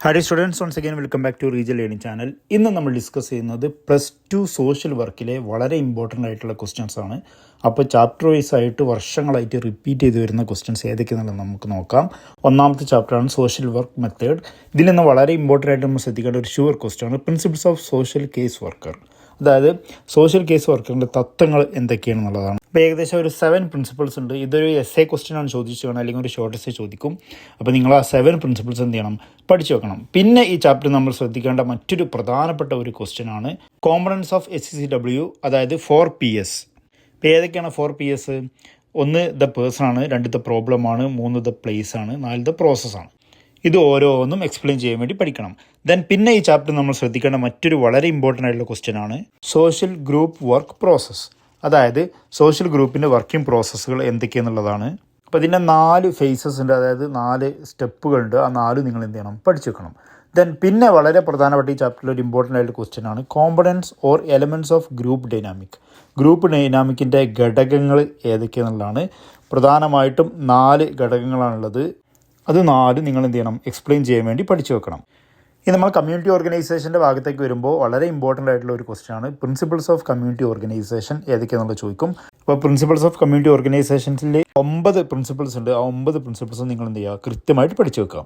Hi students, once again welcome back to Regional Learning Channel. ഇന്ന് നമ്മൾ discuss ചെയ്യുന്നത് +2 social വർക്കിലെ വളരെ ഇമ്പോർട്ടൻ്റ് ആയിട്ടുള്ള ക്വസ്റ്റ്യൻസ് ആണ്. അപ്പോൾ ചാപ്റ്റർ വൈസ് ആയിട്ട് വർഷങ്ങളായിട്ട് റിപ്പീറ്റ് ചെയ്ത് വരുന്ന ക്വസ്റ്റ്യൻസ് ഏതൊക്കെയാണെന്നുള്ളത് നമുക്ക് നോക്കാം. ഒന്നാമത്തെ ചാപ്റ്ററാണ് സോഷ്യൽ വർക്ക് മെത്തേഡ്. ഇതിൽ നിന്ന് വളരെ ഇമ്പോർട്ടൻ്റ് ആയിട്ട് നമ്മൾ ശ്രദ്ധിക്കേണ്ട ഒരു ഷുവർ ക്വസ്റ്റ്യൻ ആണ് principles of social case worker. അതായത് സോഷ്യൽ കേസ് വർക്കറിൻ്റെ തത്വങ്ങൾ എന്തൊക്കെയാണെന്നുള്ളതാണ്. അപ്പോൾ ഏകദേശം ഒരു 7 പ്രിൻസിപ്പിൾസ് ഉണ്ട്. ഇതൊരു എസ്എ ക്വസ്റ്റ്യൻ ആണ് ചോദിച്ചു വേണം, അല്ലെങ്കിൽ ഒരു ഷോർട്ട് എസ്സേ ചോദിക്കും. അപ്പോൾ നിങ്ങൾ ആ 7 പ്രിൻസിപ്പിൾസ് എന്ത് ചെയ്യണം, പഠിച്ചു വെക്കണം. പിന്നെ ഈ ചാപ്റ്റർ നമ്മൾ ശ്രദ്ധിക്കേണ്ട മറ്റൊരു പ്രധാനപ്പെട്ട ഒരു ക്വസ്റ്റ്യൻ ആണ് കോമ്പണൻസ് ഓഫ് SCCW, അതായത് 4PS. ഇപ്പോൾ ഏതൊക്കെയാണ് 4PS? 1 ദ പേഴ്സൺ ആണ്, 2 ദ പ്രോബ്ലം ആണ്, 3 ദ പ്ലേസ് ആണ്, 4 ദ പ്രോസസ് ആണ്. ഇത് ഓരോന്നും എക്സ്പ്ലെയിൻ ചെയ്യാൻ വേണ്ടി പഠിക്കണം. ദെൻ പിന്നെ ഈ ചാപ്റ്റർ നമ്മൾ ശ്രദ്ധിക്കേണ്ട മറ്റൊരു വളരെ ഇമ്പോർട്ടൻ്റ് ആയിട്ടുള്ള ക്വസ്റ്റ്യൻ ആണ് സോഷ്യൽ ഗ്രൂപ്പ് വർക്ക് പ്രോസസ്സ്. അതായത് സോഷ്യൽ ഗ്രൂപ്പിൻ്റെ വർക്കിംഗ് പ്രോസസ്സുകൾ എന്തൊക്കെയാണെന്നുള്ളതാണ്. അപ്പോൾ ഇതിൻ്റെ 4 ഫേസസ് ഉണ്ട്, അതായത് 4 സ്റ്റെപ്പുകളുണ്ട്. ആ 4 നിങ്ങൾ എന്ത് ചെയ്യണം, പഠിച്ചു വെക്കണം. ദെൻ പിന്നെ വളരെ പ്രധാനപ്പെട്ട ഈ ചാപ്റ്ററിൽ ഒരു ഇമ്പോർട്ടൻ്റ് ആയിട്ടുള്ള ക്വസ്റ്റ്യൻ ആണ് components or elements of group dynamic. Group ഡൈനാമിക്കിൻ്റെ ഘടകങ്ങൾ ഏതൊക്കെയാണെന്നുള്ളതാണ്. പ്രധാനമായിട്ടും 4 ഘടകങ്ങളാണുള്ളത്. അത് 4 നിങ്ങൾ എന്ത് ചെയ്യണം, എക്സ്പ്ലെയിൻ ചെയ്യാൻ വേണ്ടി പഠിച്ചു വെക്കണം. ഇനി നമ്മൾ കമ്മ്യൂണിറ്റി ഓർഗനൈസേഷൻ്റെ ഭാഗത്തേക്ക് വരുമ്പോൾ വളരെ ഇമ്പോർട്ടൻ്റ് ആയിട്ടുള്ള ഒരു ക്വസ്റ്റ്യൻ ആണ് പ്രിൻസിപ്പിൾസ് ഓഫ് കമ്മ്യൂണിറ്റി ഓർഗനൈസേഷൻ ഏതൊക്കെയാണെന്നുള്ളത് ചോദിക്കും. അപ്പോൾ പ്രിൻസിപ്പിൾസ് ഓഫ് കമ്മ്യൂണിറ്റി ഓർഗനൈസേഷൻസിൽ 9 പ്രിൻസിപ്പിൾസ് ഉണ്ട്. ആ 9 പ്രിൻസിപ്പിൾസും നിങ്ങൾ എന്ത് ചെയ്യുക, കൃത്യമായിട്ട് പഠിച്ചു വെക്കുക.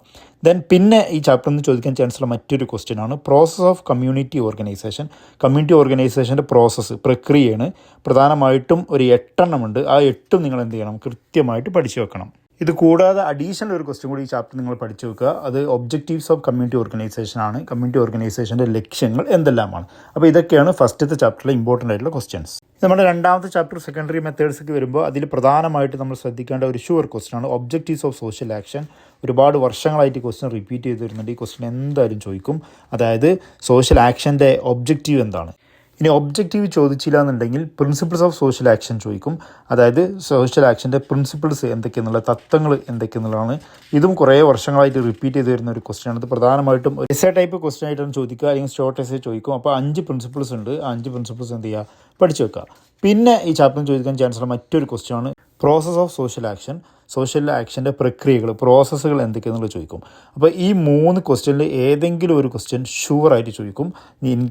ദെൻ പിന്നെ ഈ ചാപ്റ്ററിൽ നിന്ന് ചോദിക്കാൻ ചാൻസുള്ള മറ്റൊരു ക്വസ്റ്റ്യൻ ആണ് process of community organisation. Community ഓർഗനൈസേഷൻ്റെ പ്രോസസ്സ്, പ്രക്രിയയാണ്. പ്രധാനമായിട്ടും ഒരു 8 എണ്ണം ഉണ്ട്. ആ 8 നിങ്ങൾ എന്ത് ചെയ്യണം, കൃത്യമായിട്ട് പഠിച്ചു വെക്കണം. ഇത് കൂടാതെ അഡീഷണൽ ഒരു ക്വസ്റ്റ്യൻ കൂടി ഈ ചാപ്റ്റർ നിങ്ങൾ പഠിച്ചു വെക്കുക. അത് ഒബ്ജക്റ്റീവ്സ് ഓഫ് കമ്മ്യൂണിറ്റി ഓർഗനൈസേഷൻ ആണ്. കമ്മ്യൂണിറ്റി ഓർഗനൈസേഷൻ്റെ ലക്ഷ്യങ്ങൾ എന്തെല്ലാമാണ്. അപ്പോൾ ഇതൊക്കെയാണ് ഫസ്റ്റത്തെ ചാപ്റ്ററിലെ ഇമ്പോർട്ടൻ്റ് ആയിട്ടുള്ള ക്വസ്റ്റ്യൻസ്. നമ്മുടെ രണ്ടാമത്തെ ചാപ്റ്റർ സെക്കൻഡറി മെത്തേഡ്സൊക്കെ വരുമ്പോൾ അതിൽ പ്രധാനമായിട്ട് നമ്മൾ ശ്രദ്ധിക്കേണ്ട ഒരു ഷുവർ ക്വസ്റ്റ്യൻ ആണ് ഒബ്ജക്റ്റീവ്സ് ഓഫ് സോഷ്യൽ ആക്ഷൻ. ഒരുപാട് വർഷങ്ങളായിട്ട് ക്വസ്റ്റ്യൻ റിപ്പീറ്റ് ചെയ്ത് വരുന്നുണ്ട്. ഈ ക്വസ്റ്റ്യൻ എന്തായാലും ചോദിക്കും. അതായത് സോഷ്യൽ ആക്ഷൻ്റെ ഒബ്ജക്റ്റീവ് എന്താണ്. ഇനി ഒബ്ജക്റ്റീവ് ചോദിച്ചില്ല എന്നുണ്ടെങ്കിൽ പ്രിൻസിപ്പിൾസ് ഓഫ് സോഷ്യൽ ആക്ഷൻ ചോദിക്കും. അതായത് സോഷ്യൽ ആക്ഷൻ്റെ പ്രിൻസിപ്പിൾസ് എന്തൊക്കെയെന്നുള്ള, തത്വങ്ങൾ എന്തൊക്കെയെന്നുള്ളതാണ്. ഇതും കുറേ വർഷങ്ങളായിട്ട് റിപ്പീറ്റ് ചെയ്ത് വരുന്ന ഒരു ക്വസ്റ്റ്യൻ ആണ്. ഇത് പ്രധാനമായിട്ടും എസ്സേ ടൈപ്പ് ക്വസ്റ്റ്യൻ ആയിട്ടാണ് ചോദിക്കുക, അല്ലെങ്കിൽ ഷോർട്ട് എസ്സേ ചോദിക്കും. അപ്പോൾ 5 പ്രിൻസിപ്പിൾസ് ഉണ്ട്. ആ 5 പ്രിൻസിപ്പിൾസ് എന്ത് ചെയ്യുക, പഠിച്ചു വെക്കുക. പിന്നെ ഈ ചാപ്റ്ററിൽ ചോദിക്കാൻ ചാൻസുള്ള മറ്റൊരു ക്വസ്റ്റ്യൻ ആണ് process of social action. Social ആക്ഷൻ്റെ പ്രക്രിയകൾ, പ്രോസസ്സുകൾ എന്തൊക്കെയാണെന്നുള്ളത് ചോദിക്കും. അപ്പോൾ ഈ 3 ക്വസ്റ്റ്യനിൽ ഏതെങ്കിലും ഒരു ക്വസ്റ്റ്യൻ ഷുവറായിട്ട് ചോദിക്കും.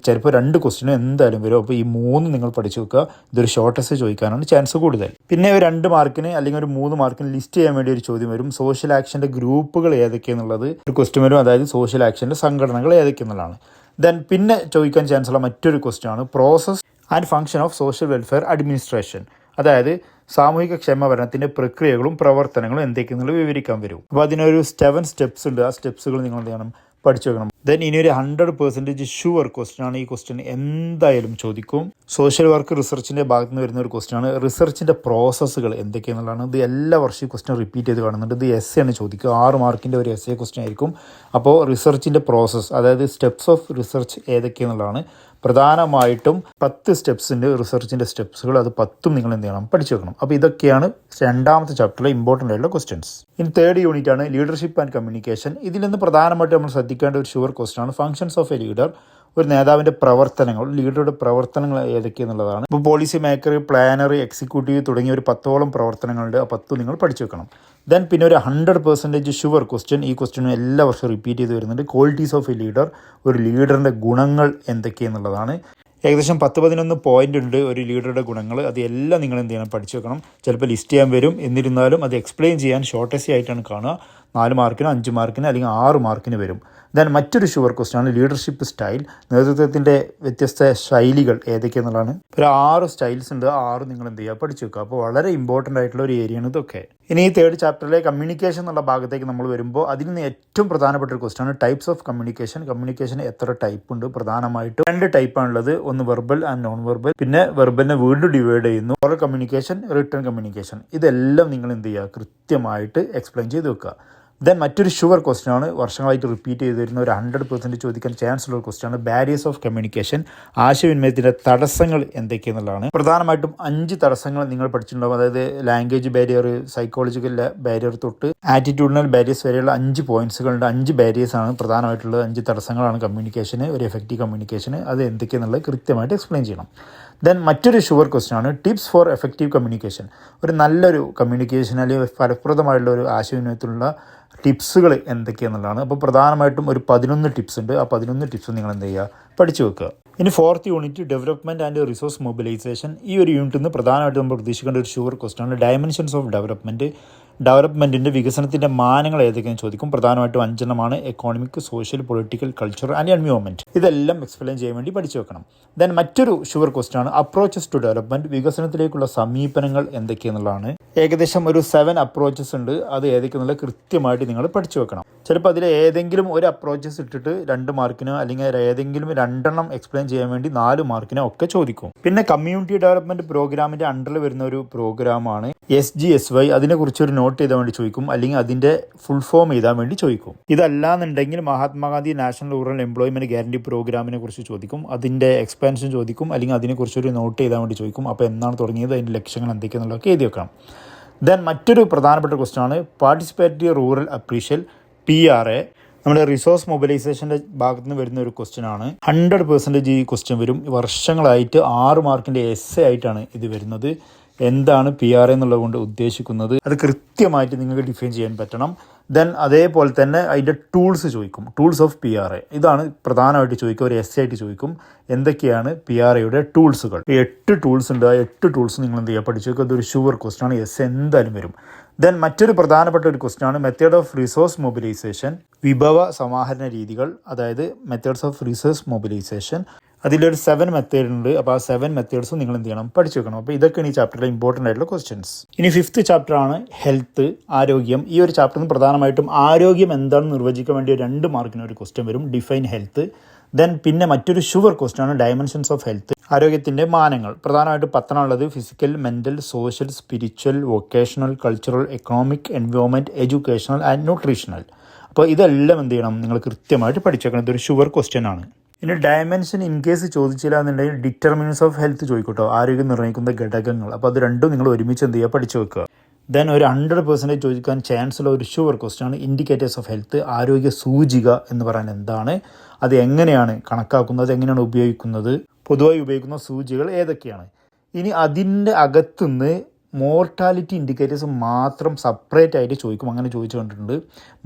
ചിലപ്പോൾ 2 ക്വസ്റ്റ്യനും എന്തായാലും വരും. അപ്പോൾ ഈ 3 നിങ്ങൾ പഠിച്ചു വെക്കുക. ഇതൊരു ഷോർട്ട് എസ്സേ ചോദിക്കാനാണ് ചാൻസ് കൂടുതൽ. പിന്നെ ഒരു 2 മാർക്കിന് അല്ലെങ്കിൽ ഒരു 3 മാർക്കിന് ലിസ്റ്റ് ചെയ്യാൻ വേണ്ടി ഒരു ചോദ്യം വരും. സോഷ്യൽ ആക്ഷൻ്റെ ഗ്രൂപ്പുകൾ ഏതൊക്കെയാണെന്നുള്ളത് ഒരു ക്വസ്റ്റ്യൻ വരും. അതായത് സോഷ്യൽ ആക്ഷൻ്റെ സംഘടനകൾ ഏതൊക്കെയെന്നുള്ളതാണ്. ദെൻ പിന്നെ ചോദിക്കാൻ ചാൻസുള്ള മറ്റൊരു ക്വസ്റ്റ്യൻ ആണ് process and function of social welfare administration. അതായത് സാമൂഹിക ക്ഷേമഭരണത്തിൻ്റെ പ്രക്രിയകളും പ്രവർത്തനങ്ങളും എന്തൊക്കെയെന്നുള്ളത് വിവരിക്കാൻ വരും. അപ്പോൾ അതിനൊരു 7 സ്റ്റെപ്സ് ഉണ്ട്. ആ സ്റ്റെപ്സുകൾ നിങ്ങൾ എന്ത് ചെയ്യണം, പഠിച്ചു വെക്കണം. ദെൻ ഇനിയൊരു 100% ഷുവർ ക്വസ്റ്റ്യൻ ആണ്. ഈ ക്വസ്റ്റ്യൻ എന്തായാലും ചോദിക്കും. സോഷ്യൽ വർക്ക് റിസർച്ചിൻ്റെ ഭാഗത്ത് നിന്ന് വരുന്ന ഒരു ക്വസ്റ്റ്യൻ ആണ് റിസർച്ചിൻ്റെ പ്രോസസ്സുകൾ എന്തൊക്കെയെന്നുള്ളതാണ്. ഇത് എല്ലാ വർഷവും ക്വസ്റ്റ്യൻ റിപ്പീറ്റ് ചെയ്ത് കാണുന്നുണ്ട്. ഇത് എസ്സേ ആണ് ചോദിക്കുക. 6 മാർക്കിൻ്റെ ഒരു എസ്സേ ക്വസ്റ്റ്യൻ ആയിരിക്കും. അപ്പോൾ റിസർച്ചിൻ്റെ പ്രോസസ്സ്, അതായത് സ്റ്റെപ്സ് ഓഫ് റിസർച്ച് ഏതൊക്കെയെന്നുള്ളതാണ്. പ്രധാനമായിട്ടും 10 സ്റ്റെപ്സിൻ്റെ റിസർച്ചിൻ്റെ സ്റ്റെപ്സുകൾ, അത് 10ഉം നിങ്ങൾ എന്ത് ചെയ്യണം, പഠിച്ചു വെക്കണം. അപ്പോൾ ഇതൊക്കെയാണ് രണ്ടാമത്തെ ചാപ്റ്ററിലെ ഇമ്പോർട്ടൻ്റ് ആയിട്ടുള്ള ക്വസ്റ്റ്യൻസ്. ഇനി 3rd യൂണിറ്റ് ആണ് ലീഡർഷിപ്പ് ആൻഡ് കമ്മ്യൂണിക്കേഷൻ. ഇതിൽ നിന്ന് പ്രധാനമായിട്ട് നമ്മൾ ശ്രദ്ധിക്കേണ്ട ഒരു ഷുവർ ക്വസ്റ്റ്യൻ ആണ് ഫങ്ഷൻസ് ഓഫ് എ ലീഡർ. ഒരു നേതാവിൻ്റെ പ്രവർത്തനങ്ങൾ, ലീഡറുടെ പ്രവർത്തനങ്ങൾ ഏതൊക്കെയെന്നുള്ളതാണ്. ഇപ്പോൾ പോളിസി മേക്കർ, പ്ലാനർ, എക്സിക്യൂട്ടീവ് തുടങ്ങിയ ഒരു 10ഓളം പ്രവർത്തനങ്ങളുണ്ട്. ആ 10 നിങ്ങൾ പഠിച്ചു വെക്കണം. ദെൻ പിന്നെ ഒരു 100% ഷുവർ ക്വസ്റ്റ്യൻ, ഈ ക്വസ്റ്റ്യനും എല്ലാ വർഷവും റിപ്പീറ്റ് ചെയ്ത് വരുന്നുണ്ട്. ക്വാളിറ്റീസ് ഓഫ് എ ലീഡർ, ഒരു ലീഡറിൻ്റെ ഗുണങ്ങൾ എന്തൊക്കെയെന്നുള്ളതാണ്. ഏകദേശം 10-11 പോയിൻ്റ് ഉണ്ട് ഒരു ലീഡറുടെ ഗുണങ്ങൾ. അത് എല്ലാം നിങ്ങൾ എന്ത് ചെയ്യണം, പഠിച്ചു വെക്കണം. ചിലപ്പോൾ ലിസ്റ്റ് ചെയ്യാൻ വരും. എന്നിരുന്നാലും അത് എക്സ്പ്ലെയിൻ ചെയ്യാൻ ഷോർട്ട് എസ്സേ ആയിട്ടാണ് കാണുക. 4 മാർക്കിന്, 5 മാർക്കിന്, അല്ലെങ്കിൽ 6 മാർക്കിന് വരും. ദെൻ മറ്റൊരു ഷുവർ ക്വസ്റ്റ്യൻ ആണ് ലീഡർഷിപ്പ് സ്റ്റൈൽ. നേതൃത്വത്തിൻ്റെ വ്യത്യസ്ത ശൈലികൾ ഏതൊക്കെയെന്നുള്ളതാണ്. ഒരു 6 സ്റ്റൈൽസ് ഉണ്ട്. 6 നിങ്ങൾ എന്ത് ചെയ്യുക, പഠിച്ചു വെക്കുക. അപ്പോൾ വളരെ ഇമ്പോർട്ടൻ്റ് ആയിട്ടുള്ള ഒരു ഏരിയയാണ് ഇതൊക്കെ. ഇനി ഈ 3rd ചാപ്റ്ററിലെ കമ്മ്യൂണിക്കേഷൻ എന്നുള്ള ഭാഗത്തേക്ക് നമ്മൾ വരുമ്പോൾ അതിൽ നിന്ന് ഏറ്റവും പ്രധാനപ്പെട്ട ഒരു ക്വസ്റ്റ്യൻ ആണ് ടൈപ്സ് ഓഫ് കമ്മ്യൂണിക്കേഷൻ. കമ്മ്യൂണിക്കേഷൻ എത്ര ടൈപ്പ് ഉണ്ട്? പ്രധാനമായിട്ടും 2 ടൈപ്പാണുള്ളത്. ഒന്ന് വെർബൽ ആൻഡ് നോൺ വെർബൽ. പിന്നെ വെർബലിനെ വീണ്ടും ഡിവൈഡ് ചെയ്യുന്നു. Oral communication, written communication. ഇതെല്ലാം നിങ്ങൾ എന്ത് ചെയ്യുക, കൃത്യമായിട്ട് എക്സ്പ്ലെയിൻ ചെയ്ത് വെക്കുക. ദെൻ മറ്റൊരു ഷുവർ ക്വസ്റ്റ്യൻ ആണ് വർഷങ്ങളായിട്ട് റിപ്പീറ്റ് ചെയ്ത് വരുന്ന ഒരു 100% ചോദിക്കാൻ ചാൻസ് ഉള്ള ഒരു ക്വസ്റ്റ്യൻ ആണ് ബാരിയേഴ്സ് ഓഫ് കമ്മ്യൂണിക്കേഷൻ. ആശയവിനിമയത്തിൻ്റെ തടസ്സങ്ങൾ എന്തൊക്കെയെന്നുള്ളതാണ്. പ്രധാനമായിട്ടും 5 തടസ്സങ്ങൾ നിങ്ങൾ പഠിച്ചിട്ടുണ്ടാകും. അതായത് ലാംഗ്വേജ് ബാരിയർ, സൈക്കോളജിക്കൽ ബാരിയർ തൊട്ട് ആറ്റിറ്റ്യൂഡിനൽ ബാരിയേഴ്സ് വരെയുള്ള 5 പോയിന്റ്സുകളുണ്ട്. 5 ബാരിയേഴ്സ് ആണ് പ്രധാനമായിട്ടുള്ളത്. 5 തടസ്സങ്ങളാണ് കമ്മ്യൂണിക്കേഷന്, ഒരു എഫക്റ്റീവ് കമ്മ്യൂണിക്കേഷന്. അത് എന്തൊക്കെയെന്നുള്ളത് കൃത്യമായിട്ട് എക്സ്പ്ലെയിൻ ചെയ്യണം. ദെൻ മറ്റൊരു ഷുവർ ക്വസ്റ്റ്യൻ ആണ് ടിപ്സ് ഫോർ എഫക്റ്റീവ് കമ്മ്യൂണിക്കേഷൻ. ഒരു നല്ലൊരു കമ്മ്യൂണിക്കേഷൻ അല്ലെങ്കിൽ ഫലപ്രദമായുള്ള ഒരു ആശയവിനിമയത്തിലുള്ള ടിപ്സുകൾ എന്തൊക്കെയാണെന്നുള്ളതാണ്. അപ്പോൾ പ്രധാനമായിട്ടും ഒരു 11 ടിപ്സ് ഉണ്ട്. ആ 11 ടിപ്സ് നിങ്ങൾ എന്ത് ചെയ്യുക, പഠിച്ചു വെക്കുക. ഇനി 4th unit development and resource mobilisation. ഈ ഒരു യൂണിറ്റിൽ നിന്ന് പ്രധാനമായിട്ടും നമ്മൾ പ്രതീക്ഷിക്കേണ്ട ഒരു ഷുവർ ക്വസ്റ്റ്യൻ ആണ് ഡയമെൻഷൻസ് ഓഫ് ഡെവലപ്മെൻറ്റിൻ്റെ വികസനത്തിൻ്റെ മാനങ്ങൾ ഏതൊക്കെയാണെന്ന് ചോദിക്കും. പ്രധാനമായിട്ടും 5 എണ്ണമാണ്: economic, social, political, culture and environment. ഇതെല്ലാം എക്സ്പ്ലെയിൻ ചെയ്യാൻ വേണ്ടി പഠിച്ചു വെക്കണം. ദെൻ മറ്റൊരു ഷുവർ ക്വസ്റ്റ്യൻ ആണ് അപ്രോച്ചസ് ടു ഡെവലപ്മെൻറ്റ്. വികസനത്തിലേക്കുള്ള സമീപനങ്ങൾ എന്തൊക്കെയാണെന്നുള്ളതാണ്. ഏകദേശം ഒരു 7 അപ്രോച്ചസ് ഉണ്ട്. അത് ഏതൊക്കെയാണെന്നുള്ള കൃത്യമായിട്ട് നിങ്ങൾ പഠിച്ചു വെക്കണം. ചിലപ്പോൾ അതിൽ ഏതെങ്കിലും ഒരു അപ്രോച്ചസ് ഇട്ടിട്ട് 2 മാർക്കിനോ അല്ലെങ്കിൽ ഏതെങ്കിലും 2 എണ്ണം എക്സ്പ്ലെയിൻ ചെയ്യാൻ വേണ്ടി 4 മാർക്കിനോ ഒക്കെ ചോദിക്കും. പിന്നെ കമ്മ്യൂണിറ്റി ഡെവലപ്മെൻറ്റ് പ്രോഗ്രാമിൻ്റെ അണ്ടറിൽ വരുന്ന ഒരു പ്രോഗ്രാമാണ് SGSY. അതിനെക്കുറിച്ചൊരു നോട്ട് ചെയ്താൽ വേണ്ടി ചോദിക്കും, അല്ലെങ്കിൽ അതിൻ്റെ ഫുൾ ഫോം എഴുതാൻ വേണ്ടി ചോദിക്കും. ഇതല്ലാന്നുണ്ടെങ്കിൽ Mahatma Gandhi national rural employment guarantee പ്രോഗ്രാമിനെ കുറിച്ച് ചോദിക്കും, അതിൻ്റെ എക്സ്പാൻഷൻ ചോദിക്കും, അല്ലെങ്കിൽ അതിനെക്കുറിച്ചൊരു നോട്ട് ചെയ്താൻ വേണ്ടി ചോദിക്കും. അപ്പോൾ എന്നാണ് തുടങ്ങിയത്, അതിൻ്റെ ലക്ഷ്യങ്ങൾ എന്തൊക്കെയാണെന്നുള്ളതൊക്കെ എഴുതി വെക്കണം. ദെൻ മറ്റൊരു പ്രധാനപ്പെട്ട ക്വസ്റ്റ്യൻ ആണ് പാർട്ടിസിപ്പേറ്ററി റൂറൽ അപ്രീഷ്യൽ PRA. നമ്മുടെ റിസോഴ്സ് മൊബിലൈസേഷൻ്റെ ഭാഗത്ത് നിന്ന് വരുന്ന ഒരു ക്വസ്റ്റ്യൻ ആണ്. 100% ഈ ക്വസ്റ്റ്യൻ വരും. വർഷങ്ങളായിട്ട് 6 മാർക്കിൻ്റെ എസ്സേ ആയിട്ടാണ് ഇത് വരുന്നത്. എന്താണ് PRA എന്നുള്ളത് കൊണ്ട് ഉദ്ദേശിക്കുന്നത്, അത് കൃത്യമായിട്ട് നിങ്ങൾക്ക് ഡിഫൈൻ ചെയ്യാൻ പറ്റണം. ദെൻ അതേപോലെ തന്നെ അതിൻ്റെ ടൂൾസ് ചോദിക്കും, ടൂൾസ് ഓഫ് PRA. ഇതാണ് പ്രധാനമായിട്ട് ചോദിക്കുക, ഒരു എസ്സേ ആയിട്ട് ചോദിക്കും. എന്തൊക്കെയാണ് PRAയുടെ ടൂൾസുകൾ? 8 ടൂൾസ് ഉണ്ട്. ആ 8 ടൂൾസ് നിങ്ങൾ എന്ത് ചെയ്യുക, പഠിച്ചു വെക്കുക. അതൊരു ഷുവർ ക്വസ്റ്റ്യൻ ആണ്, എസ്സേ എന്തായാലും വരും. ദെൻ മറ്റൊരു പ്രധാനപ്പെട്ട ഒരു ക്വസ്റ്റ്യൻ ആണ് മെത്തേഡ് ഓഫ് റിസോഴ്സ് മൊബിലൈസേഷൻ. വിഭവ സമാഹരണ രീതികൾ, അതായത് മെത്തേഡ്സ് ഓഫ് റിസോഴ്സ് മൊബിലൈസേഷൻ. അതിലൊരു 7 മെത്തേഡ് ഉണ്ട്. അപ്പോൾ ആ 7 മെത്തേഡ്സും നിങ്ങൾ എന്ത് ചെയ്യണം, പഠിച്ചു വെക്കണം. അപ്പോൾ ഇതൊക്കെയാണ് ഈ ചാപ്റ്ററിലെ ഇമ്പോർട്ടൻ്റ് ആയിട്ടുള്ള ക്വസ്റ്റ്യൻസ്. ഇനി 5th ചാപ്റ്റർ ആണ് ഹെൽത്ത്, ആരോഗ്യം. ഈ ഒരു ചാപ്റ്ററിൽ നിന്ന് പ്രധാനമായിട്ടും ആരോഗ്യം എന്താണെന്ന് നിർവചിക്കാൻ വേണ്ടി 2 മാർക്കിന് ഒരു ക്വസ്റ്റ്യൻ വരും, ഡിഫൈൻ ഹെൽത്ത്. ദെൻ പിന്നെ മറ്റൊരു ഷുവർ ക്വസ്റ്റ്യൻ ആണ് ഡയമെൻഷൻസ് ഓഫ് ഹെൽത്ത്, ആരോഗ്യത്തിൻ്റെ മാനങ്ങൾ. പ്രധാനമായിട്ട് 10 ഉള്ളത്: physical, mental, social, spiritual, vocational, cultural, economic, environment, educational and nutritional. അപ്പോൾ ഇതെല്ലാം എന്ത് ചെയ്യണം, നിങ്ങൾ കൃത്യമായിട്ട് പഠിച്ചേക്കണം. ഇതൊരു ഷുവർ ക്വസ്റ്റ്യൻ ആണ്. ഇനി ഡയമെൻഷൻ ഇൻ കേസ് ചോദിച്ചില്ല എന്നുണ്ടെങ്കിൽ ഡിറ്റർമിനൻസ് ഓഫ് ഹെൽത്ത് ചോദിക്കട്ടോ, ആരോഗ്യം നിർണ്ണയിക്കുന്ന ഘടകങ്ങൾ. അപ്പോൾ അത് രണ്ടും നിങ്ങൾ ഒരുമിച്ച് എന്ത് ചെയ്യുക, പഠിച്ചു വെക്കുക. ദെൻ ഒരു 100% ചോദിക്കാൻ ചാൻസ് ഉള്ള ഒരു ഷുവർ ക്വസ്റ്റ്യൻ ആണ് ഇൻഡിക്കേറ്റേഴ്സ് ഓഫ് ഹെൽത്ത്. ആരോഗ്യ സൂചിക എന്ന് പറയാൻ എന്താണ്, അത് എങ്ങനെയാണ് കണക്കാക്കുന്നത്, എങ്ങനെയാണ് ഉപയോഗിക്കുന്നത്, പൊതുവായി ഉപയോഗിക്കുന്ന സൂചികൾ ഏതൊക്കെയാണ്. ഇനി അതിൻ്റെ അകത്തുനിന്ന് മോർട്ടാലിറ്റി ഇൻഡിക്കേറ്റേഴ്സ് മാത്രം സെപ്പറേറ്റ് ആയിട്ട് ചോദിക്കും. അങ്ങനെ ചോദിച്ചു കണ്ടിട്ടുണ്ട്,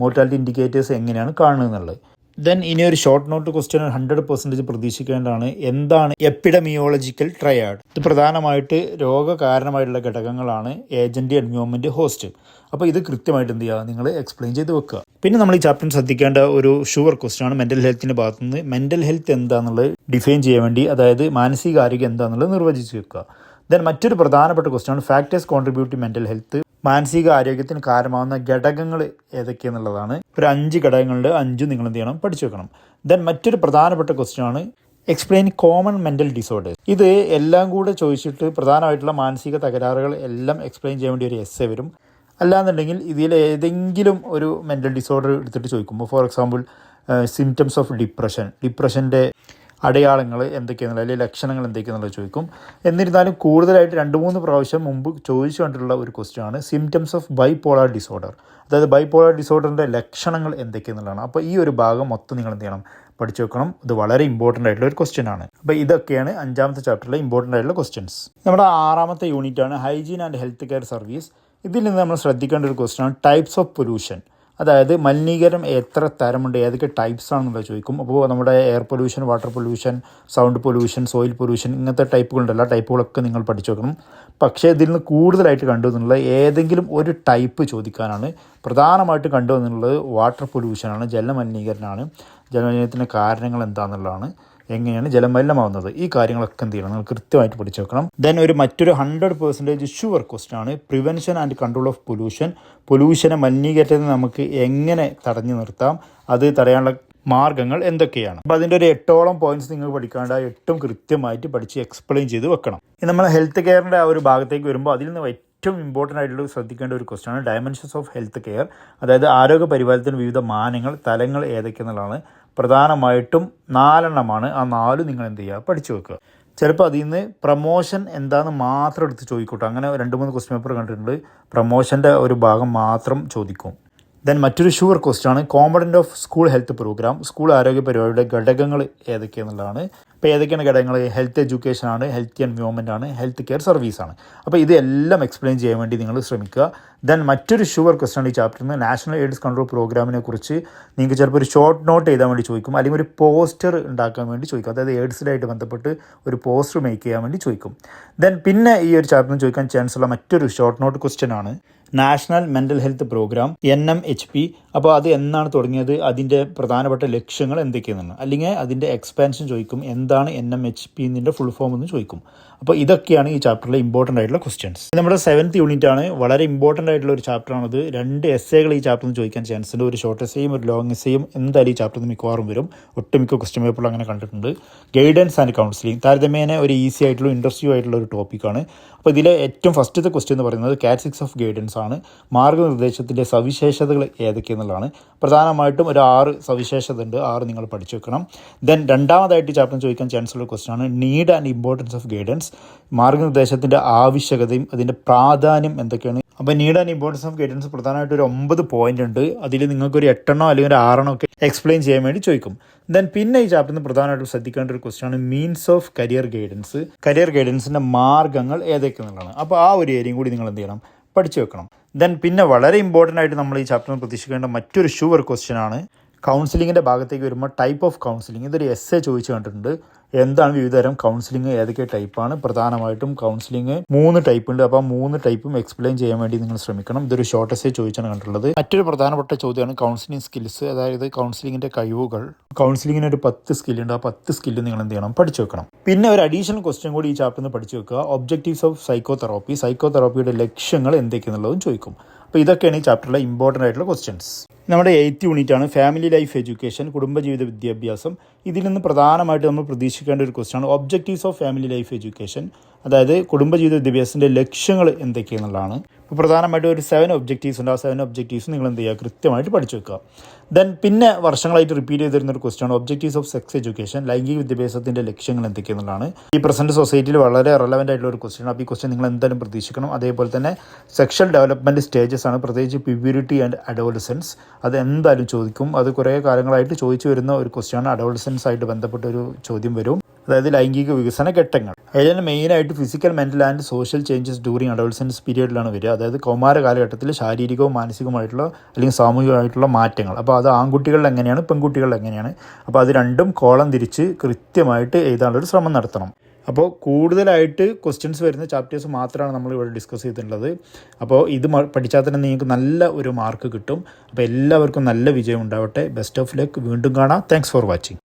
മോർട്ടാലിറ്റി ഇൻഡിക്കേറ്റേഴ്സ് എങ്ങനെയാണ് കാണുന്നത് എന്നുള്ളത്. ദെൻ ഇനി ഒരു ഷോർട്ട് നോട്ട് ക്വസ്റ്റ്യൻ 100% പ്രതീക്ഷിക്കേണ്ടതാണ്. എന്താണ് എപ്പിഡമിയോളജിക്കൽ ട്രയാഡ്? ഇത് പ്രധാനമായിട്ട് രോഗകാരണമായിട്ടുള്ള ഘടകങ്ങളാണ്: ഏജന്റ്, എൻവയോൺമെന്റ്, ഹോസ്റ്റ്. അപ്പോൾ ഇത് കൃത്യമായിട്ട് എന്ത് ചെയ്യുക, നിങ്ങൾ എക്സ്പ്ലെയിൻ ചെയ്ത് വെക്കുക. പിന്നെ നമ്മൾ ഈ ചാപ്റ്ററിൽ ശ്രദ്ധിക്കേണ്ട ഒരു ഷുവർ ക്വസ്റ്റ്യൻ ആണ് മെൻ്റൽ ഹെൽത്തിൻ്റെ ഭാഗത്തു നിന്ന് മെൻ്റൽ ഹെൽത്ത് എന്താണെന്നുള്ളത് ഡിഫൈൻ ചെയ്യാൻ വേണ്ടി, അതായത് മാനസികാരോഗ്യം എന്താണെന്നുള്ളത് നിർവചിച്ച് വെക്കുക. ദെൻ മറ്റൊരു പ്രധാനപ്പെട്ട ക്വസ്റ്റ്യൻ ആണ് factors contribute to mental health. മാനസിക ആരോഗ്യത്തിന് കാരണമാകുന്ന ഘടകങ്ങൾ ഏതൊക്കെയെന്നുള്ളതാണ്. ഒരു 5 ഘടകങ്ങളുടെ 5 നിങ്ങൾ എന്ത് ചെയ്യണം, പഠിച്ചു വെക്കണം. ദെൻ മറ്റൊരു പ്രധാനപ്പെട്ട ക്വസ്റ്റ്യൻ ആണ് എക്സ്പ്ലെയിൻ കോമൺ മെൻ്റൽ ഡിസോർഡേഴ്സ്. ഇത് എല്ലാം കൂടെ ചോദിച്ചിട്ട് പ്രധാനമായിട്ടുള്ള മാനസിക തകരാറുകൾ എല്ലാം എക്സ്പ്ലെയിൻ ചെയ്യാൻ വേണ്ടി ഒരു എസ്സേ വരും. അല്ലാന്നുണ്ടെങ്കിൽ ഇതിൽ ഏതെങ്കിലും ഒരു മെൻ്റൽ ഡിസോർഡർ എടുത്തിട്ട് ചോദിക്കുമ്പോൾ, ഫോർ എക്സാമ്പിൾ സിംറ്റംസ് ഓഫ് ഡിപ്രഷൻ്റെ അടയാളങ്ങൾ എന്തൊക്കെയാണെന്നുള്ളത്, അല്ലെങ്കിൽ ലക്ഷണങ്ങൾ എന്തൊക്കെയാണെന്നുള്ളത് ചോദിക്കും. എന്നിരുന്നാലും കൂടുതലായിട്ട് 2-3 പ്രാവശ്യം മുമ്പ് ചോദിച്ചു കണ്ടിട്ടുള്ള ഒരു ക്വസ്റ്റ്യൻ ആണ് സിംറ്റംസ് ഓഫ് ബൈപോളാർ ഡിസോർഡർ. അതായത് ബൈപോളാർ ഡിസോർഡറിൻ്റെ ലക്ഷണങ്ങൾ എന്തൊക്കെയാണെന്നുള്ളതാണ്. അപ്പോൾ ഈ ഒരു ഭാഗം മൊത്തം നിങ്ങൾ എന്ത് ചെയ്യണം, പഠിച്ചു വെക്കണം. ഇത് വളരെ ഇമ്പോർട്ടൻ്റ് ആയിട്ടുള്ള ഒരു ക്വസ്റ്റ്യൻ ആണ്. അപ്പോൾ ഇതൊക്കെയാണ് 5ാമത്തെ ചാപ്റ്ററിലെ ഇമ്പോർട്ടൻ്റ് ആയിട്ടുള്ള ക്വസ്റ്റ്യൻസ്. നമ്മുടെ 6ാമത്തെ യൂണിറ്റ് ആണ് hygiene and health care service. ഇതിൽ നിന്ന് നമ്മൾ ശ്രദ്ധിക്കേണ്ട ഒരു ക്വസ്റ്റ്യൻ ആണ് ടൈപ്സ് ഓഫ് പൊല്യൂഷൻ. അതായത് മലിനീകരണം എത്ര തരമുണ്ട്, ഏതൊക്കെ ടൈപ്സ് ആണെന്നുള്ളത് ചോദിക്കും. അപ്പോൾ നമ്മുടെ air pollution, water pollution, sound pollution, soil pollution, ഇങ്ങനത്തെ ടൈപ്പുകളുണ്ടല്ലോ, ആ ടൈപ്പുകളൊക്കെ നിങ്ങൾ പഠിച്ചു വെക്കണം. പക്ഷേ ഇതിൽ നിന്ന് കൂടുതലായിട്ട് കണ്ടുവന്നുള്ളത് ഏതെങ്കിലും ഒരു ടൈപ്പ് ചോദിക്കാനാണ്. പ്രധാനമായിട്ട് കണ്ടുവന്നുള്ളത് വാട്ടർ പൊല്യൂഷനാണ്, ജലമലിനീകരണമാണ്. ജലമലിനീകരണത്തിൻ്റെ കാരണങ്ങൾ എന്താണെന്നുള്ളതാണ്, എങ്ങനെയാണ് ജലമലിനമാവുന്നത്, ഈ കാര്യങ്ങളൊക്കെ എന്ത് ചെയ്യണം, നിങ്ങൾ കൃത്യമായിട്ട് പഠിച്ചു വെക്കണം. ദെൻ മറ്റൊരു 100% ഷുവർ ക്വസ്റ്റ്യൻ ആണ് prevention and control of pollution. പൊല്യൂഷനെ, മലിനീകരണത്തെ നമുക്ക് എങ്ങനെ തടഞ്ഞു നിർത്താം, അത് തടയാനുള്ള മാർഗ്ഗങ്ങൾ എന്തൊക്കെയാണ്. അപ്പോൾ അതിൻ്റെ ഒരു 8ഓളം പോയിന്റ്സ് നിങ്ങൾ പഠിക്കാണ്ട് ആ 8ഉം കൃത്യമായിട്ട് പഠിച്ച് എക്സ്പ്ലെയിൻ ചെയ്ത് വെക്കണം. നമ്മൾ ഹെൽത്ത് കെയറിൻ്റെ ആ ഒരു ഭാഗത്തേക്ക് വരുമ്പോൾ അതിൽ നിന്ന് ഏറ്റവും ഇമ്പോർട്ടൻ്റ് ആയിട്ടുള്ള ശ്രദ്ധിക്കേണ്ട ഒരു ക്വസ്റ്റ്യൻ ആണ് ഡയമെൻഷൻസ് ഓഫ് ഹെൽത്ത് കെയർ. അതായത് ആരോഗ്യ പരിപാലനത്തിന് വിവിധ മാനങ്ങൾ, തലങ്ങൾ ഏതൊക്കെയെന്നുള്ളതാണ്. പ്രധാനമായിട്ടും 4 എണ്ണമാണ്. ആ 4 നിങ്ങൾ എന്ത് ചെയ്യുക, പഠിച്ചു വെക്കുക. ചിലപ്പോൾ അതിൽ നിന്ന് പ്രമോഷൻ എന്താണെന്ന് മാത്രം എടുത്ത് ചോദിക്കൂട്ടോ. അങ്ങനെ 2-3 ക്വസ്റ്റ്യൻ പേപ്പർ കണ്ടിട്ടുണ്ട്, പ്രമോഷൻ്റെ ഒരു ഭാഗം മാത്രം ചോദിക്കും. ദെൻ മറ്റൊരു ഷുവർ ക്വസ്റ്റ്യൻ ആണ് component of school health programme, school ആരോഗ്യ പരിപാടിയുടെ ഘടകങ്ങൾ ഏതൊക്കെയാണെന്നുള്ളതാണ്. അപ്പോൾ ഏതൊക്കെയാണ് ഘടകങ്ങൾ? ഹെൽത്ത് എഡ്യൂക്കേഷൻ ആണ്, ഹെൽത്ത് എൻവയോൺമെൻറ്റ് ആണ്, ഹെൽത്ത് കെയർ സർവീസ് ആണ്. അപ്പോൾ ഇതെല്ലാം എക്സ്പ്ലെയിൻ ചെയ്യാൻ വേണ്ടി നിങ്ങൾ ശ്രമിക്കുക. ദെൻ മറ്റൊരു ഷുവർ ക്വസ്റ്റ്യൻ ആണ് ഈ ചാപ്റ്ററിൽ നിന്ന് നാഷണൽ എയ്ഡ്സ് കൺട്രോൾ പ്രോഗ്രാമിനെ കുറിച്ച് നിങ്ങൾക്ക് ചിലപ്പോൾ ഒരു ഷോർട്ട് നോട്ട് എഴുതാൻ വേണ്ടി ചോദിക്കും, അല്ലെങ്കിൽ ഒരു പോസ്റ്റർ ഉണ്ടാക്കാൻ വേണ്ടി ചോദിക്കും. അതായത് എയ്ഡ്സിലായിട്ട് ബന്ധപ്പെട്ട് ഒരു പോസ്റ്റർ മേക്ക് ചെയ്യാൻ വേണ്ടി ചോദിക്കും. ദെൻ പിന്നെ ഈ ഒരു ചാപ്റ്ററിന് ചോദിക്കാൻ ചാൻസ് ഉള്ള മറ്റൊരു ഷോർട്ട് നോട്ട് ക്വസ്റ്റ്യൻ ആണ് national mental health programme NMHP. അപ്പോൾ അത് എന്നാണ് തുടങ്ങിയത്, അതിൻ്റെ പ്രധാനപ്പെട്ട ലക്ഷ്യങ്ങൾ എന്തൊക്കെയാണെന്ന്, അല്ലെങ്കിൽ അതിൻ്റെ എക്സ്പാൻഷൻ ചോദിക്കും, എന്താണ് NMHP എന്നതിൻ്റെ ഫുൾ ഫോം എന്ന് ചോദിക്കും. അപ്പോൾ ഇതൊക്കെയാണ് ഈ ചാപ്റ്ററിലെ ഇമ്പോർട്ടൻ്റ് ആയിട്ടുള്ള ക്വസ്റ്റ്യൻസ്. നമ്മുടെ 7th യൂണിറ്റ് ആണ്, വളരെ ഇമ്പോർട്ടൻ്റ് ആയിട്ടുള്ള ഒരു ചാപ്റ്ററാണത്. 2 എസ്സേകൾ ഈ ചാപ്റ്ററിൽ നിന്ന് ചോദിക്കാൻ ചാൻസ് ഉണ്ട്. ഒരു ഷോർട്ട് എസ്സേയും ഒരു ലോങ് എസ്സേയും എന്തായാലും ഈ ചാപ്റ്ററിൽ നിന്ന് മിക്കവാറും വരും. ഒട്ടുമിക്ക ക്വസ്റ്റ്യൻ പേപ്പറിൽ അങ്ങനെ കണ്ടിട്ടുണ്ട്. ഗൈഡൻസ് ആൻഡ് കൗൺസിലിംഗ് താരതമ്യേന ഒരു ഈസി ആയിട്ടുള്ള ഇൻട്രസ്റ്റിംഗ് ആയിട്ടുള്ള ഒരു ടോപ്പിക്കാണ്. അപ്പോൾ ഇതിലെ ഏറ്റവും ഫസ്റ്റത്തെ ക്വസ്റ്റ്യൻ എന്ന് പറയുന്നത് കാറ്റഗറിസ് ഓഫ് ഗൈഡൻസ് ആണ്. മാർഗ്ഗനിർദ്ദേശത്തിൻ്റെ സവിശേഷതകൾ ഏതൊക്കെയെന്നുള്ളതാണ്. പ്രധാനമായിട്ടും ഒരു 6 സവിശേഷത ഉണ്ട്, 6 നിങ്ങൾ പഠിച്ചു വെക്കണം. ദെൻ രണ്ടാമതായിട്ട് ചാപ്റ്റർ ചോദിക്കാൻ ചാൻസ് ഉള്ള ക്വസ്റ്റ്യൻ ആണ് need and importance of guidance. മാർഗ്ഗനിർദ്ദേശത്തിൻ്റെ ആവശ്യകതയും അതിൻ്റെ പ്രാധാന്യം എന്തൊക്കെയാണ്. അപ്പോൾ need and importance of guidance പ്രധാനമായിട്ട് ഒരു 9 പോയിന്റ് ഉണ്ട്. അതിൽ നിങ്ങൾക്കൊരു 8 അല്ലെങ്കിൽ ഒരു 6 ഒക്കെ എക്സ്പ്ലെയിൻ ചെയ്യാൻ വേണ്ടി ചോദിക്കും. ദെൻ പിന്നെ ഈ ചാപ്റ്ററിൽ പ്രധാനമായിട്ടും ശ്രദ്ധിക്കേണ്ട ഒരു ക്വസ്റ്റ്യൻ ആണ് means of career guidance. Career ഗൈഡൻസിൻ്റെ മാർഗ്ഗങ്ങൾ ഏതൊക്കെയെന്നുള്ളതാണ്. അപ്പോൾ ആ ഒരു ഏരിയയും കൂടി നിങ്ങൾ എന്ത് ചെയ്യണം, പഠിച്ചു വെക്കണം. ദെൻ പിന്നെ വളരെ ഇമ്പോർട്ടൻ്റ് ആയിട്ട് നമ്മൾ ഈ ചാപ്റ്ററിൽ പ്രതീക്ഷിക്കേണ്ട മറ്റൊരു ഷുവർ ക്വസ്റ്റ്യൻ ആണ് കൗൺസിലിങ്ങിൻ്റെ ഭാഗത്തേക്ക് വരുമ്പോൾ ടൈപ്പ് ഓഫ് കൗൺസിലിംഗ്. ഇതൊരു എസ്സേ ചോദിച്ചു കണ്ടിട്ടുണ്ട്. എന്താണ് വിവിധതരം കൗൺസിലിംഗ്, ഏതൊക്കെ ടൈപ്പാണ്. പ്രധാനമായിട്ടും കൗൺസിലിംഗ് 3 ടൈപ്പ് ഉണ്ട്. അപ്പോൾ 3 ടൈപ്പും എക്സ്പ്ലെയിൻ ചെയ്യാൻ വേണ്ടി നിങ്ങൾ ശ്രമിക്കണം. ഇതൊരു ഷോർട്ട് എസ്സേ ചോദിച്ചാണ് കണ്ടിട്ടുള്ളത്. മറ്റൊരു പ്രധാനപ്പെട്ട ചോദ്യമാണ് കൗൺസിലിംഗ് സ്കിൽസ്, അതായത് കൗൺസിലിങ്ങിൻ്റെ കഴിവുകൾ. കൗൺസിലിങ്ങിന് ഒരു 10 സ്കില്ലുണ്ട്. ആ 10 സ്കില്ല് നിങ്ങൾ എന്ത് ചെയ്യണം, പഠിച്ചു വെക്കണം. പിന്നെ ഒരു അഡീഷണൽ ക്വസ്റ്റ്യൻ കൂടി ഈ ചാപ്റ്ററിൽ നിന്ന് പഠിച്ചു വെക്കുക. ഒബ്ജക്റ്റീവ്സ് ഓഫ് സൈക്കോതെറാപ്പി, സൈക്കോതെറാപ്പിയുടെ ലക്ഷ്യങ്ങൾ എന്തൊക്കെയെന്നുള്ളതും ചോദിക്കും. അപ്പോൾ ഇതൊക്കെയാണ് ഈ ചാപ്റ്ററിലെ ഇമ്പോർട്ടൻ്റ് ആയിട്ടുള്ള ക്വസ്റ്റ്യൻസ്. നമ്മുടെ 8th യൂണിറ്റ് ആണ് ഫാമിലി ലൈഫ് എഡ്യൂക്കേഷൻ, കുടുംബജീവിത വിദ്യാഭ്യാസം. ഇതിൽ നിന്ന് പ്രധാനമായിട്ട് നമ്മൾ പ്രതീക്ഷിക്കേണ്ട ഒരു ക്വസ്റ്റ്യൻ ആണ് objectives of family life education, അതായത് കുടുംബജീവിത വിദ്യാഭ്യാസത്തിൻ്റെ ലക്ഷ്യങ്ങൾ എന്തൊക്കെയെന്നുള്ളതാണ്. ഇപ്പോൾ പ്രധാനമായിട്ടും ഒരു 7 ഒബ്ജക്റ്റീവ്സ് ഉണ്ട്. ആ 7 ഒബ്ജക്റ്റീവ്സ് നിങ്ങൾ എന്ത് ചെയ്യുക, കൃത്യമായിട്ട് പഠിച്ചു വെക്കുക. ദെൻ പിന്നെ വർഷങ്ങളായിട്ട് റിപ്പീറ്റ് ചെയ്തിരുന്ന ഒരു ക്വസ്റ്റ്യൻ ആണ് ഒബ്ജക്റ്റീവ്സ് ഓഫ് സെക്സ് എഡ്യൂക്കേഷൻ, ലൈംഗിക വിദ്യാഭ്യാസത്തിൻ്റെ ലക്ഷ്യങ്ങൾ എന്തൊക്കെയെന്നുള്ളതാണ്. ഈ പ്രസന്റ് സൊസൈറ്റിയിൽ വളരെ റെലവൻ്റ് ആയിട്ടുള്ള ഒരു ക്വസ്റ്റ്യൻ. അപ്പോൾ ഈ ക്വസ്റ്റ്യൻ നിങ്ങൾ എന്തായാലും പ്രതീക്ഷിക്കണം. അതേപോലെ തന്നെ സെക്ഷൽ ഡെവലപ്മെൻറ്റ് സ്റ്റേജസ് ആണ്, പ്രത്യേകിച്ച് പ്യൂബറിറ്റി ആൻഡ് അഡോളസൻസ്. അത് എന്തായാലും ചോദിക്കും. അത് കുറേ കാലങ്ങളായിട്ട് ചോദിച്ചു വരുന്ന ഒരു ക്വസ്റ്റ്യൻ ആണ്. അഡോളസൻസ് ആയിട്ട് ബന്ധപ്പെട്ട ഒരു ചോദ്യം വരും, അതായത് ലൈംഗിക വികസന ഘട്ടങ്ങൾ. അതിൽ മെയിനായിട്ട് physical, mental and social changes during adolescence പീരിയഡിലാണ് വരിക. അതായത് കൗമാര കാലഘട്ടത്തിൽ ശാരീരികവും മാനസികവുമായിട്ടുള്ള അല്ലെങ്കിൽ സാമൂഹികമായിട്ടുള്ള മാറ്റങ്ങൾ. അപ്പോൾ അത് ആൺകുട്ടികളിൽ എങ്ങനെയാണ്, പെൺകുട്ടികളിൽ എങ്ങനെയാണ്. അപ്പോൾ അത് രണ്ടും കോളം തിരിച്ച് കൃത്യമായിട്ട് എഴുതാനുള്ളൊരു ശ്രമം നടത്തണം. അപ്പോൾ കൂടുതലായിട്ട് ക്വസ്റ്റ്യൻസ് വരുന്ന ചാപ്റ്റേഴ്സ് മാത്രമാണ് നമ്മൾ ഇവിടെ ഡിസ്കസ് ചെയ്തിട്ടുള്ളത്. അപ്പോൾ ഇത് പഠിച്ചാൽ തന്നെ നിങ്ങൾക്ക് നല്ല ഒരു മാർക്ക് കിട്ടും. അപ്പോൾ എല്ലാവർക്കും നല്ല വിജയം ഉണ്ടാവട്ടെ. Best of luck. വീണ്ടും കാണാം. Thanks for watching.